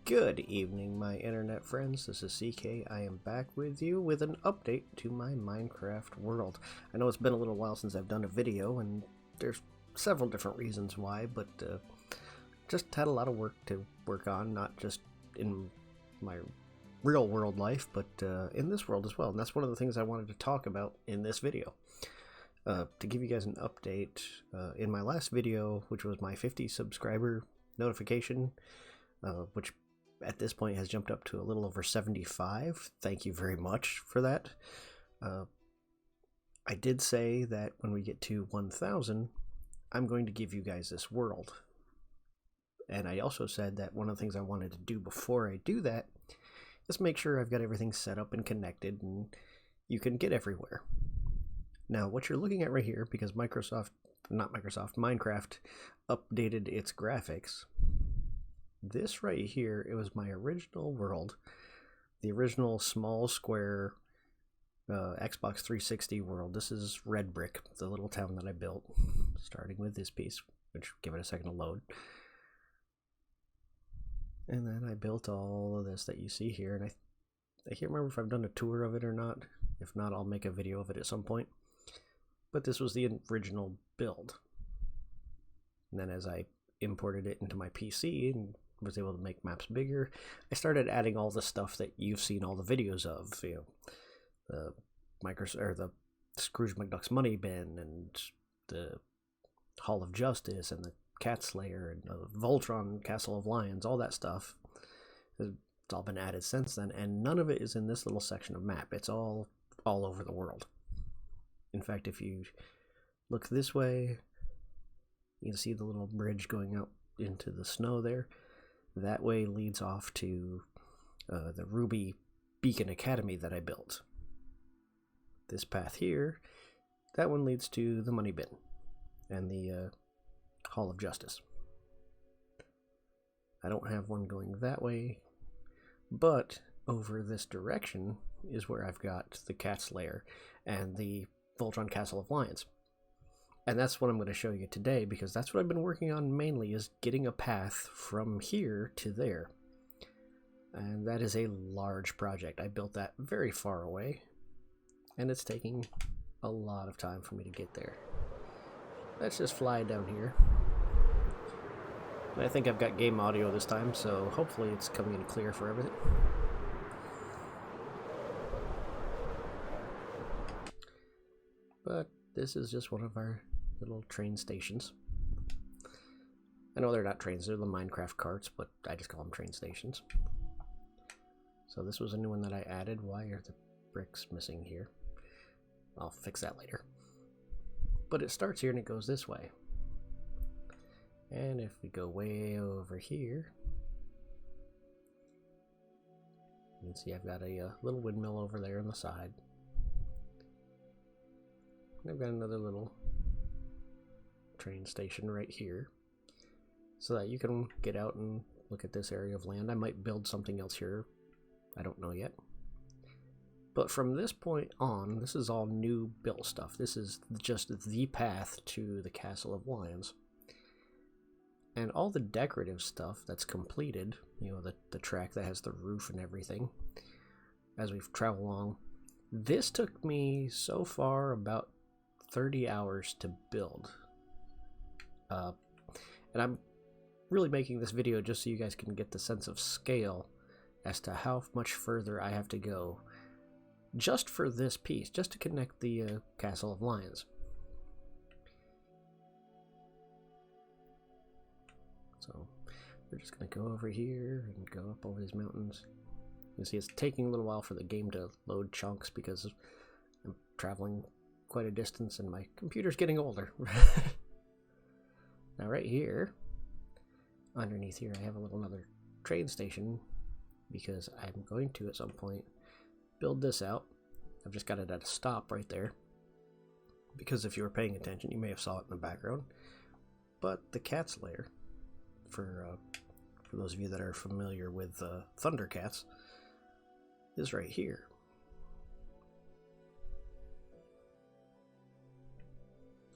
Good evening, my internet friends. This is CK. I am back with you with an update to my Minecraft world. I know it's been a little while since I've done a video, and there's several different reasons why, but just had a lot of work to work on, not just in my real world life, but in this world as well. And that's one of the things I wanted to talk about in this video. To give you guys an update, in my last video, which was my 50 subscriber notification, which at this point has jumped up to a little over 75. Thank you very much for that. I did say that when we get to 1,000, I'm going to give you guys this world. And I also said that one of the things I wanted to do before I do that is make sure I've got everything set up and connected and you can get everywhere. Now, what you're looking at right here, because Minecraft updated its graphics, this right here, it was my original world, the original small square Xbox 360 world. This is Red Brick, the little town that I built, starting with this piece, which give it a second to load. And then I built all of this that you see here, and I can't remember if I've done a tour of it or not. If not, I'll make a video of it at some point. But this was the original build. And then as I imported it into my PC and was able to make maps bigger, I started adding all the stuff that you've seen all the videos of, you know, the Scrooge McDuck's Money Bin and the Hall of Justice and the Cat Slayer and the Voltron Castle of Lions, all that stuff. It's all been added since then, and none of it is in this little section of map. It's all over the world. In fact, if you look this way, you can see the little bridge going out into the snow there. That way leads off to the Ruby Beacon Academy that I built. This path here, that one leads to the Money Bin and the Hall of Justice. I don't have one going that way, but over this direction is where I've got the Cat's Lair and the Voltron Castle of Lions. And that's what I'm going to show you today, because that's what I've been working on mainly, is getting a path from here to there. And that is a large project. I built that very far away, and it's taking a lot of time for me to get there. Let's just fly down here. And I think I've got game audio this time, so hopefully it's coming in clear for everything. But this is just one of our little train stations. I know they're not trains, they're the Minecraft carts, but I just call them train stations. So this was a new one that I added. Why are the bricks missing here? I'll fix that later. But it starts here and it goes this way. And if we go way over here, you can see I've got a little windmill over there on the side. I've got another little train station right here, so that you can get out and look at this area of land. I might build something else here. I don't know yet. But from this point on, this is all new built stuff. This is just the path to the Castle of Lions. And all the decorative stuff that's completed, you know, the track that has the roof and everything, as we've traveled along, this took me so far about 30 hours to build. And I'm really making this video just so you guys can get the sense of scale as to how much further I have to go just for this piece, just to connect the Castle of Lions. So we're just going to go over here and go up over these mountains. You see it's taking a little while for the game to load chunks because I'm traveling quite a distance and my computer's getting older. Now right here, underneath here, I have another train station, because I'm going to at some point build this out. I've just got it at a stop right there, because if you were paying attention you may have saw it in the background. But the Cat's Lair, for those of you that are familiar with Thundercats, is right here.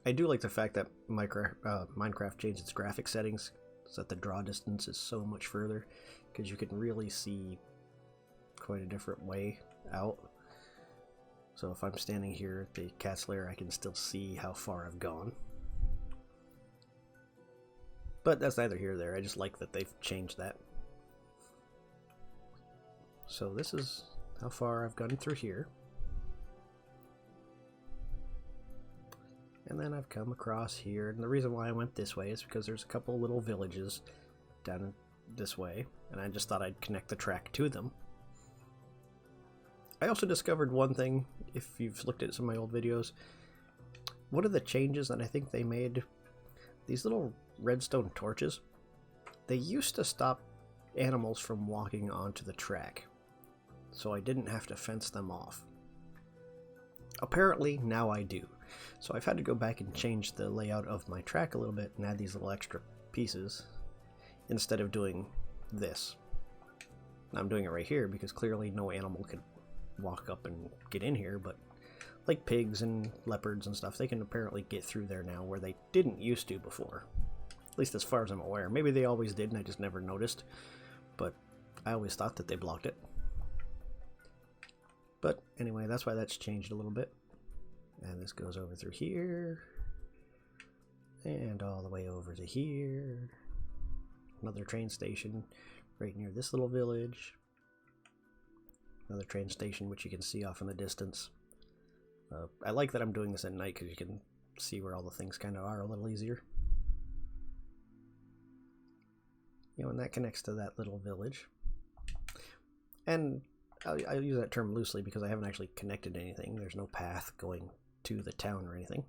I do like the fact that Minecraft changed its graphic settings is that the draw distance is so much further, because you can really see quite a different way out. So if I'm standing here at the cat's lair, I can still see how far I've gone. But that's neither here nor there. I just like that they've changed that. So this is how far I've gone through here. And then I've come across here, and the reason why I went this way is because there's a couple little villages down this way, and I just thought I'd connect the track to them. I also discovered one thing, if you've looked at some of my old videos. One of the changes that I think they made, these little redstone torches, they used to stop animals from walking onto the track, so I didn't have to fence them off. Apparently now I do. So I've had to go back and change the layout of my track a little bit and add these little extra pieces instead of doing this. I'm doing it right here because clearly no animal could walk up and get in here, but like pigs and leopards and stuff, they can apparently get through there now where they didn't used to before. At least as far as I'm aware. Maybe they always did and I just never noticed, but I always thought that they blocked it. But anyway, that's why that's changed a little bit. And this goes over through here, and all the way over to here. Another train station right near this little village. Another train station which you can see off in the distance. I like that I'm doing this at night because you can see where all the things kind of are a little easier. You know, and that connects to that little village. And I'll use that term loosely because I haven't actually connected anything. There's no path going to the town or anything.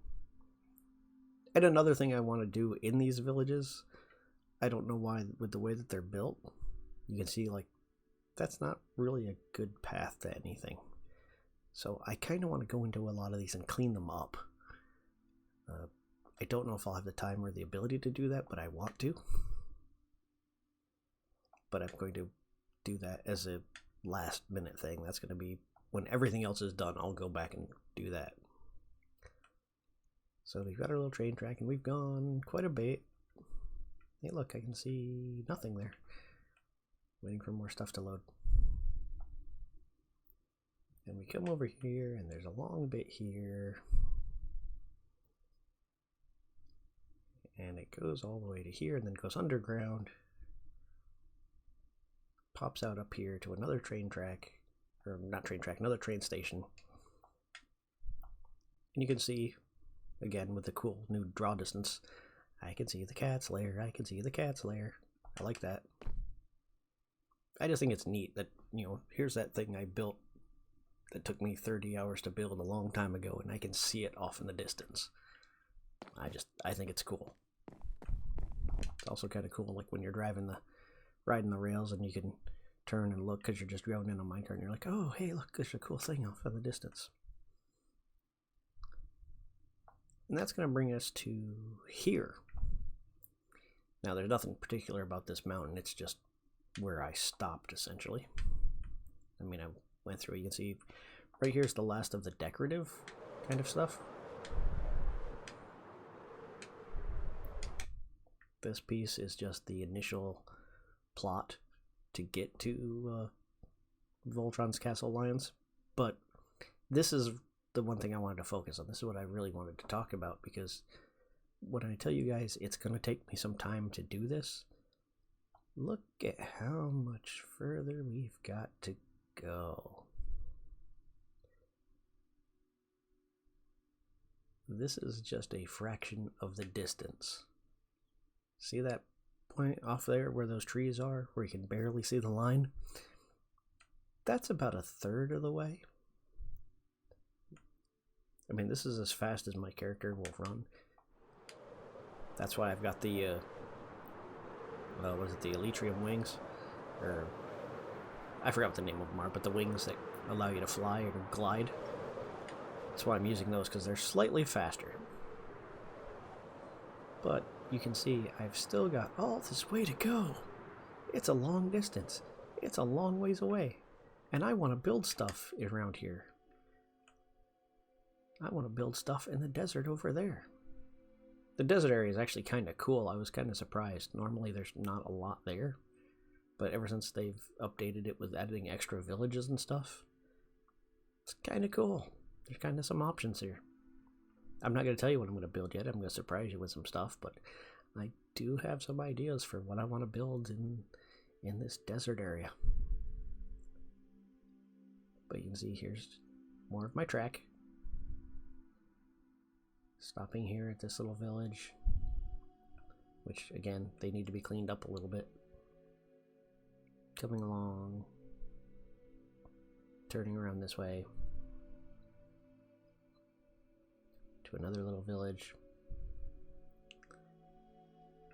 And another thing I want to do in these villages, I don't know why, with the way that they're built, you can see like that's not really a good path to anything. So I kind of want to go into a lot of these and clean them up. I don't know if I'll have the time or the ability to do that, but I want to. But I'm going to do that as a last minute thing. That's going to be when everything else is done, I'll go back and do that. So we've got our little train track and we've gone quite a bit. Hey look, I can see nothing there. Waiting for more stuff to load. And we come over here and there's a long bit here. And it goes all the way to here and then goes underground. Pops out up here to another train track, or not train track, another train station. And you can see, again, with the cool new draw distance, I can see the cat's lair, I can see the cat's lair. I like that. I just think it's neat that, you know, here's that thing I built that took me 30 hours to build a long time ago, and I can see it off in the distance. I think it's cool. It's also kind of cool, like when you're riding the rails and you can turn and look because you're just driving in a minecart and you're like, oh, hey, look, there's a cool thing off in the distance. And that's going to bring us to here. Now, there's nothing particular about this mountain. It's just where I stopped, essentially. I mean, I went through, you can see right here's the last of the decorative kind of stuff. This piece is just the initial plot to get to Voltron's Castle Lands, but this is the one thing I wanted to focus on. This is what I really wanted to talk about, because when I tell you guys it's going to take me some time to do this, look at how much further we've got to go. This is just a fraction of the distance. See that point off there where those trees are, where you can barely see the line? That's about a third of the way. I mean, this is as fast as my character will run. That's why I've got the, what is it, the Elytrium wings? Or, I forgot what the name of them are, but the wings that allow you to fly or glide. That's why I'm using those, because they're slightly faster. But you can see I've still got all this way to go. It's a long distance. It's a long ways away. And I want to build stuff around here. I want to build stuff in the desert over there. The desert area is actually kind of cool. I was kind of surprised. Normally there's not a lot there, but ever since they've updated it with adding extra villages and stuff, it's kind of cool. There's kind of some options here. I'm not going to tell you what I'm going to build yet. I'm going to surprise you with some stuff, but I do have some ideas for what I want to build in this desert area. But you can see here's more of my track. Stopping here at this little village, which again, they need to be cleaned up a little bit. Coming along, turning around this way to another little village.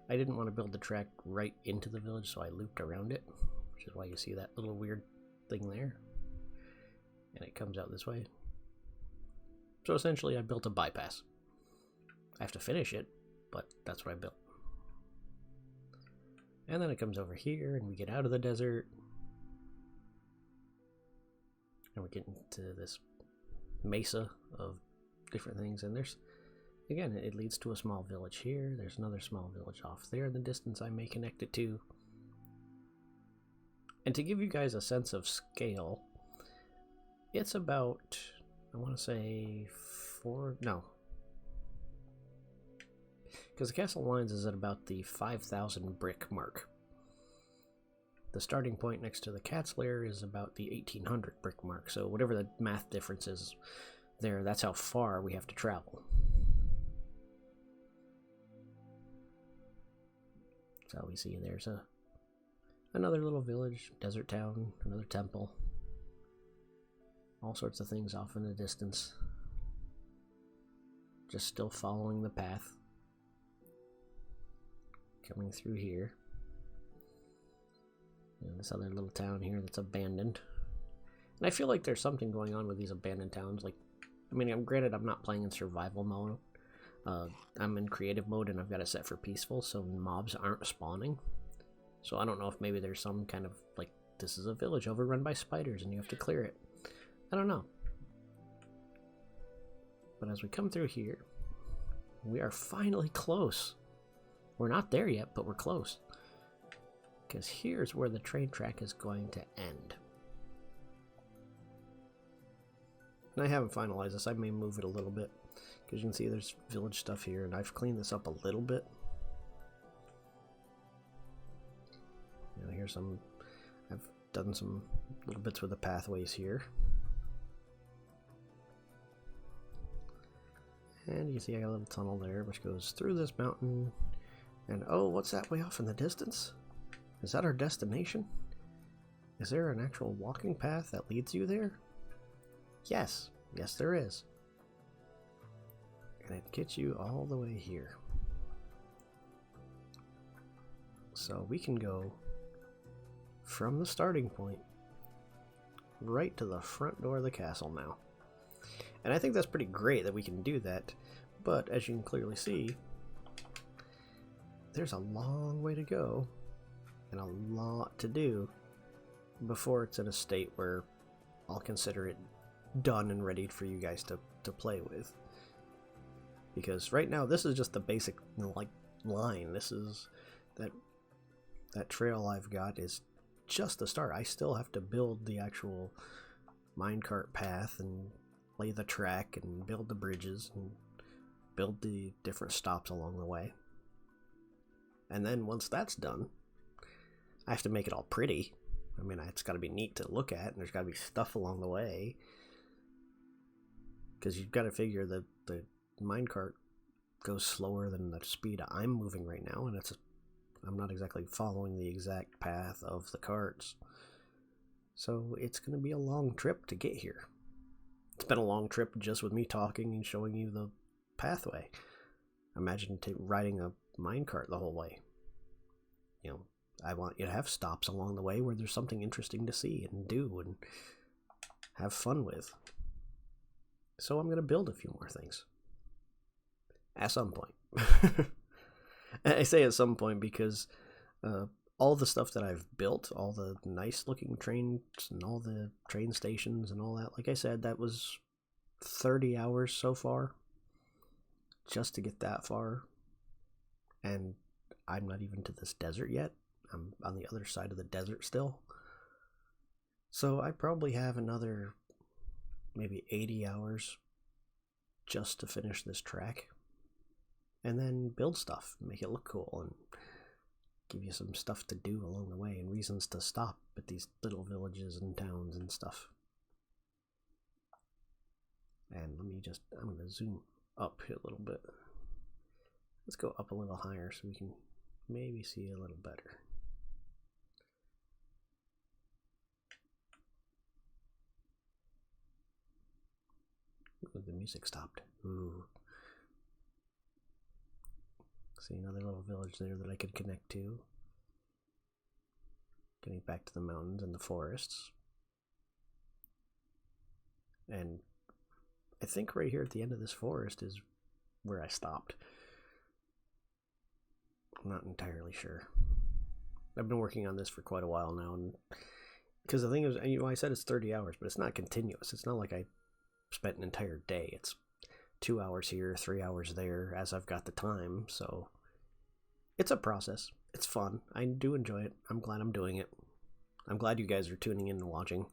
I didn't want to build the track right into the village, so I looped around it, which is why you see that little weird thing there. And it comes out this way. So essentially I built a bypass. I have to finish it, but that's what I built. And then it comes over here and we get out of the desert. And we're getting to this mesa of different things. And there's, again, it leads to a small village here. There's another small village off there in the distance I may connect it to. And to give you guys a sense of scale, it's about, I want to say because the Castle Lines is at about the 5,000 brick mark. The starting point next to the Cat's Lair is about the 1,800 brick mark, so whatever the math difference is there, that's how far we have to travel. So we see there's another little village, desert town, another temple. All sorts of things off in the distance. Just still following the path. Coming through here. And this other little town here that's abandoned. And I feel like there's something going on with these abandoned towns. Like, I mean, granted, I'm not playing in survival mode. I'm in creative mode and I've got it set for peaceful, so mobs aren't spawning. So I don't know if maybe there's some kind of, like, this is a village overrun by spiders and you have to clear it. I don't know. But as we come through here, we are finally close. We're not there yet, but we're close. Because here's where the train track is going to end. And I haven't finalized this. I may move it a little bit. Because you can see there's village stuff here, and I've cleaned this up a little bit. You know, here's some... I've done some little bits with the pathways here. And you can see I got a little tunnel there, which goes through this mountain. And oh, what's that way off in the distance? Is that our destination? Is there an actual walking path that leads you there? Yes. Yes, there is. And it gets you all the way here. So we can go from the starting point right to the front door of the castle now. And I think that's pretty great that we can do that. But as you can clearly see, there's a long way to go and a lot to do before it's in a state where I'll consider it done and ready for you guys to play with. Because right now this is just the basic like line. This is that trail I've got is just the start. I still have to build the actual minecart path and lay the track and build the bridges and build the different stops along the way. And then once that's done, I have to make it all pretty. I mean, it's got to be neat to look at, and there's got to be stuff along the way. Because you've got to figure that the minecart goes slower than the speed I'm moving right now, and I'm not exactly following the exact path of the carts. So it's going to be a long trip to get here. It's been a long trip just with me talking and showing you the pathway. Imagine riding a minecart the whole way. You know, I want you to have stops along the way where there's something interesting to see and do and have fun with. So I'm going to build a few more things. At some point. I say at some point because all the stuff that I've built, all the nice looking trains and all the train stations and all that, like I said, that was 30 hours so far just to get that far. and I'm not even to this desert yet. I'm on the other side of the desert still. So I probably have another maybe 80 hours just to finish this track. And then build stuff, make it look cool, and give you some stuff to do along the way and reasons to stop at these little villages and towns and stuff. And I'm going to zoom up a little bit. Let's go up a little higher so we can maybe see a little better. Ooh, the music stopped. Ooh. See another little village there that I could connect to. Getting back to the mountains and the forests. And I think right here at the end of this forest is where I stopped. I'm not entirely sure. I've been working on this for quite a while now, and because the thing is, I said it's 30 hours, but it's not continuous. It's not like I spent an entire day. It's 2 hours here, 3 hours there, as I've got the time. So it's a process. It's fun. I do enjoy it. I'm glad I'm doing it. I'm glad you guys are tuning in and watching.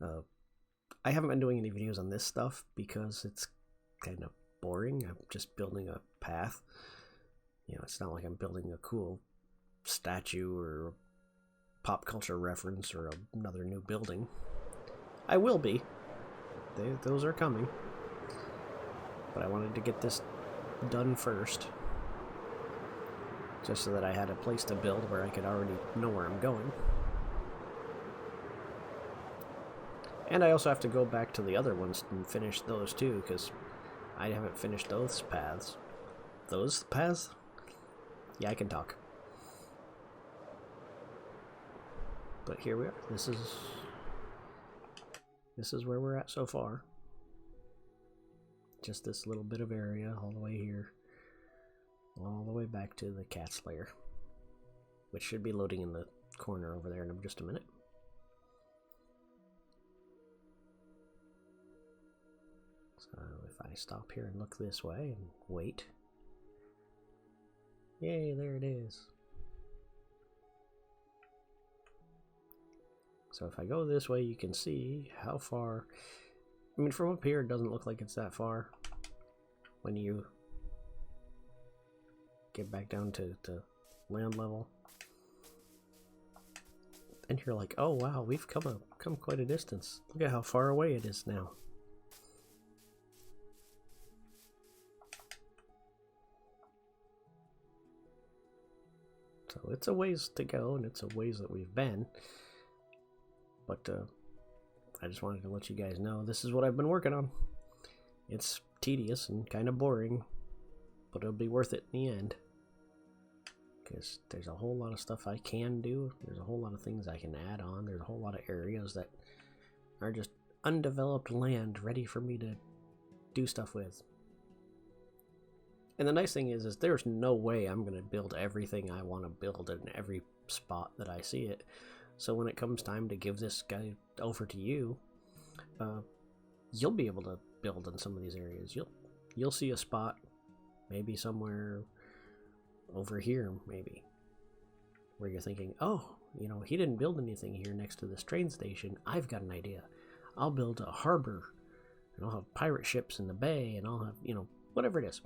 I haven't been doing any videos on this stuff because it's kind of boring. I'm just building a path. It's not like I'm building a cool statue or pop culture reference or another new building. I will be. Those are coming. But I wanted to get this done first. Just so that I had a place to build where I could already know where I'm going. And I also have to go back to the other ones and finish those too, because I haven't finished those paths. Those paths? Yeah, I can talk. But here we are. This is where we're at so far. Just this little bit of area all the way here. All the way back to the cat's lair. Which should be loading in the corner over there in just a minute. So if I stop here and look this way and wait. Yay, there it is. So if I go this way, you can see how far. I mean, from up here, it doesn't look like it's that far. When you get back down to land level. And you're like, oh wow, we've come quite a distance. Look at how far away it is now. So it's a ways to go, and it's a ways that we've been. But I just wanted to let you guys know this is what I've been working on. It's tedious and kind of boring, but it'll be worth it in the end. Because there's a whole lot of stuff I can do. There's a whole lot of things I can add on. There's a whole lot of areas that are just undeveloped land ready for me to do stuff with. And the nice thing is there's no way I'm going to build everything I want to build in every spot that I see it. So when it comes time to give this guy over to you, you'll be able to build in some of these areas. You'll see a spot, maybe somewhere over here, maybe, where you're thinking, oh, he didn't build anything here next to this train station. I've got an idea. I'll build a harbor, and I'll have pirate ships in the bay, and I'll have, whatever it is.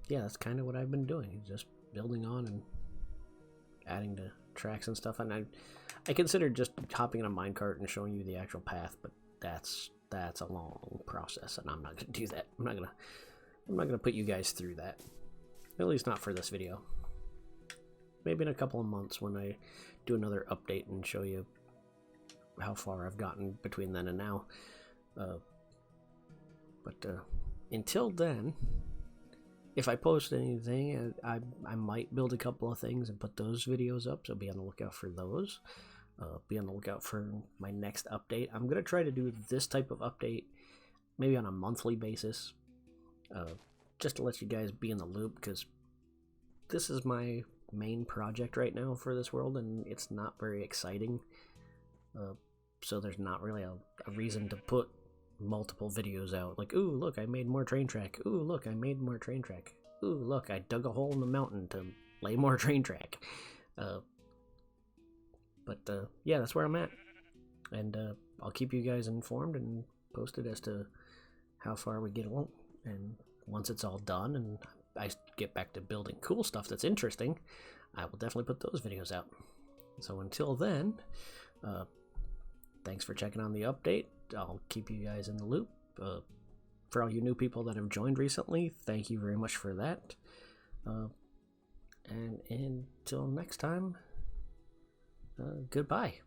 Yeah, that's kind of what I've been doing, just building on and adding to tracks and stuff. And I considered just hopping in a minecart and showing you the actual path, but that's a long process, and I'm not gonna do that. I'm not gonna put you guys through that, at least not for this video. Maybe in a couple of months when I do another update and show you how far I've gotten between then and now. But until then, if I post anything, I might build a couple of things and put those videos up, so be on the lookout for those. Be on the lookout for my next update. I'm going to try to do this type of update maybe on a monthly basis, just to let you guys be in the loop, because this is my main project right now for this world, and it's not very exciting. So there's not really a reason to put multiple videos out. Like, ooh, look, I made more train track. Ooh, look, I made more train track. Ooh, look, I dug a hole in the mountain to lay more train track. Yeah, that's where I'm at. And I'll keep you guys informed and posted as to how far we get along. And once it's all done and I get back to building cool stuff that's interesting, I will definitely put those videos out. So until then, thanks for checking on the update. I'll keep you guys in the loop. For all you new people that have joined recently, thank you very much for that. And until next time, goodbye.